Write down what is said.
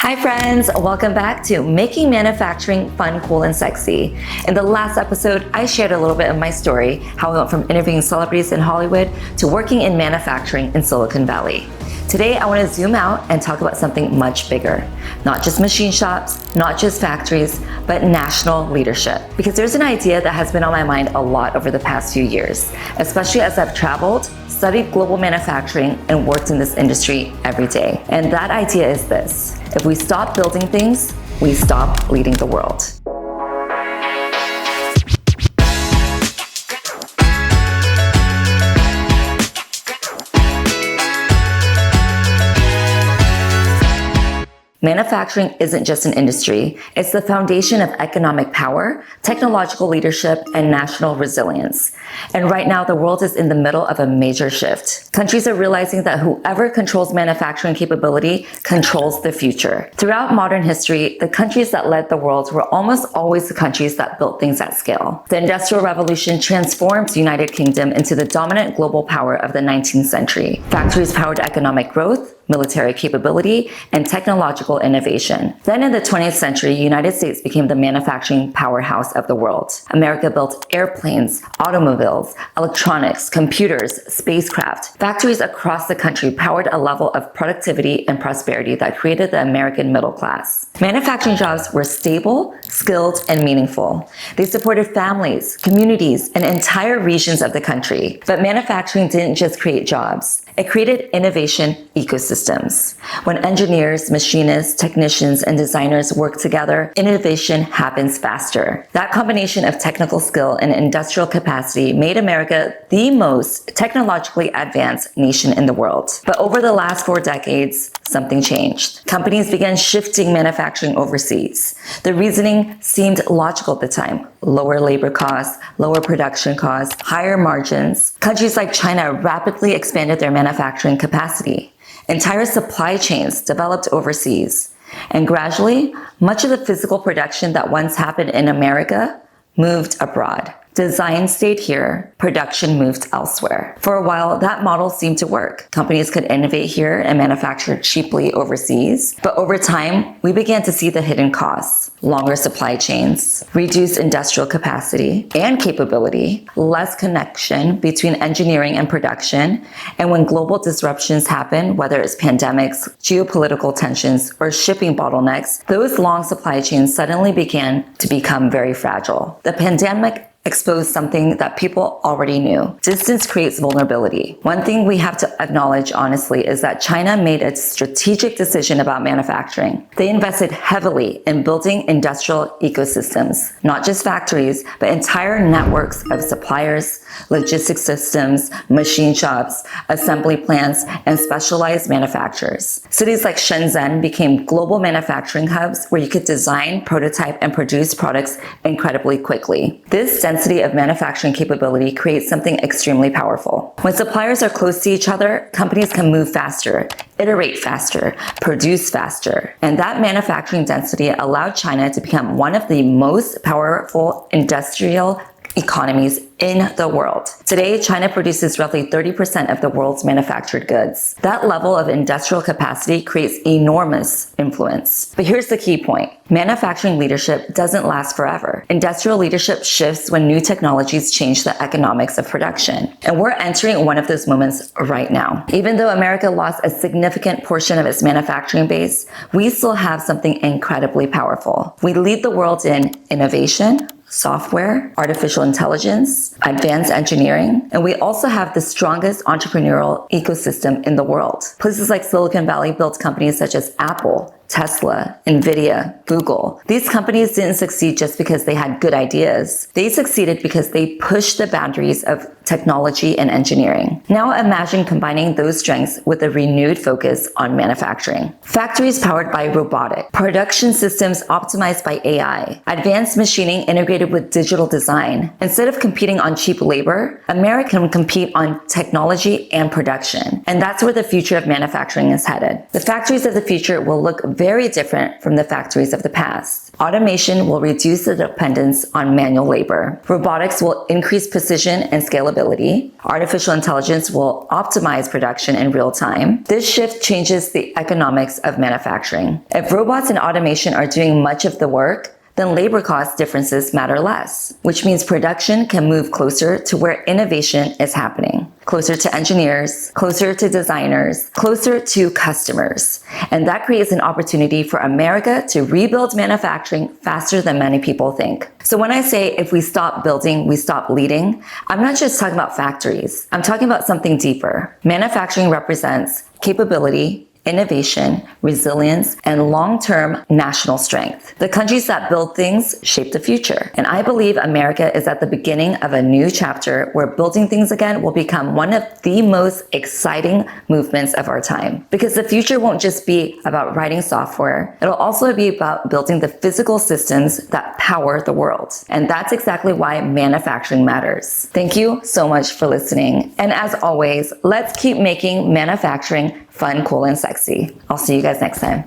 Hi friends, welcome back to Making Manufacturing Fun, Cool, and Sexy. In the last episode, I shared a little bit of my story, how I went from interviewing celebrities in Hollywood to working in manufacturing in Silicon Valley. Today, I want to zoom out and talk about something much bigger. Not just machine shops, not just factories, but national leadership. Because there's an idea that has been on my mind a lot over the past few years, especially as I've traveled, studied global manufacturing, and worked in this industry every day. And that idea is this: if we stop building things, we stop leading the world. Manufacturing isn't just an industry, it's the foundation of economic power, technological leadership, and national resilience. And right now, the world is in the middle of a major shift. Countries are realizing that whoever controls manufacturing capability controls the future. Throughout modern history, the countries that led the world were almost always the countries that built things at scale. The Industrial Revolution transformed the United Kingdom into the dominant global power of the 19th century. Factories powered economic growth, military capability, and technological innovation. Then in the 20th century, the United States became the manufacturing powerhouse of the world. America built airplanes, automobiles, electronics, computers, spacecraft. Factories across the country powered a level of productivity and prosperity that created the American middle class. Manufacturing jobs were stable, skilled, and meaningful. They supported families, communities, and entire regions of the country. But manufacturing didn't just create jobs. It created innovation ecosystems. When engineers, machinists, technicians, and designers work together, innovation happens faster. That combination of technical skill and industrial capacity made America the most technologically advanced nation in the world. But over the last 4 decades, something changed. Companies began shifting manufacturing overseas. The reasoning seemed logical at the time: lower labor costs, lower production costs, higher margins. Countries like China rapidly expanded their manufacturing capacity. Entire supply chains developed overseas. And gradually, much of the physical production that once happened in America moved abroad. Design stayed here, production moved elsewhere. For a while, that model seemed to work. Companies could innovate here and manufacture cheaply overseas. But over time, we began to see the hidden costs: longer supply chains, reduced industrial capacity and capability, less connection between engineering and production. And when global disruptions happen, whether it's pandemics, geopolitical tensions, or shipping bottlenecks, those long supply chains suddenly began to become very fragile. The pandemic exposed something that people already knew. Distance creates vulnerability. One thing we have to acknowledge honestly is that China made a strategic decision about manufacturing. They invested heavily in building industrial ecosystems, not just factories, but entire networks of suppliers, logistics systems, machine shops, assembly plants, and specialized manufacturers. Cities like Shenzhen became global manufacturing hubs where you could design, prototype, and produce products incredibly quickly. This density of manufacturing capability creates something extremely powerful. When suppliers are close to each other, companies can move faster, iterate faster, produce faster. And that manufacturing density allowed China to become one of the most powerful industrial economies in the world. Today, China produces roughly 30% of the world's manufactured goods. That level of industrial capacity creates enormous influence. But here's the key point: manufacturing leadership doesn't last forever. Industrial leadership shifts when new technologies change the economics of production. And we're entering one of those moments right now. Even though America lost a significant portion of its manufacturing base, we still have something incredibly powerful. We lead the world in innovation, software, artificial intelligence, advanced engineering, and we also have the strongest entrepreneurial ecosystem in the world. Places like Silicon Valley built companies such as Apple, Tesla, Nvidia, Google. These companies didn't succeed just because they had good ideas. They succeeded because they pushed the boundaries of technology and engineering. Now imagine combining those strengths with a renewed focus on manufacturing. Factories powered by robotics, production systems optimized by AI, advanced machining integrated with digital design. Instead of competing on cheap labor, America can compete on technology and production. And that's where the future of manufacturing is headed. The factories of the future will look very different from the factories of the past. Automation will reduce the dependence on manual labor. Robotics will increase precision and scalability. Artificial intelligence will optimize production in real time. This shift changes the economics of manufacturing. If robots and automation are doing much of the work, then labor cost differences matter less, which means production can move closer to where innovation is happening. Closer to engineers, closer to designers, closer to customers. And that creates an opportunity for America to rebuild manufacturing faster than many people think. So when I say if we stop building, we stop leading, I'm not just talking about factories. I'm talking about something deeper. Manufacturing represents capability, innovation, resilience, and long-term national strength. The countries that build things shape the future. And I believe America is at the beginning of a new chapter where building things again will become one of the most exciting movements of our time. Because the future won't just be about writing software, it'll also be about building the physical systems that power the world. And that's exactly why manufacturing matters. Thank you so much for listening. And as always, let's keep making manufacturing fun, cool, and sexy. I'll see you guys next time.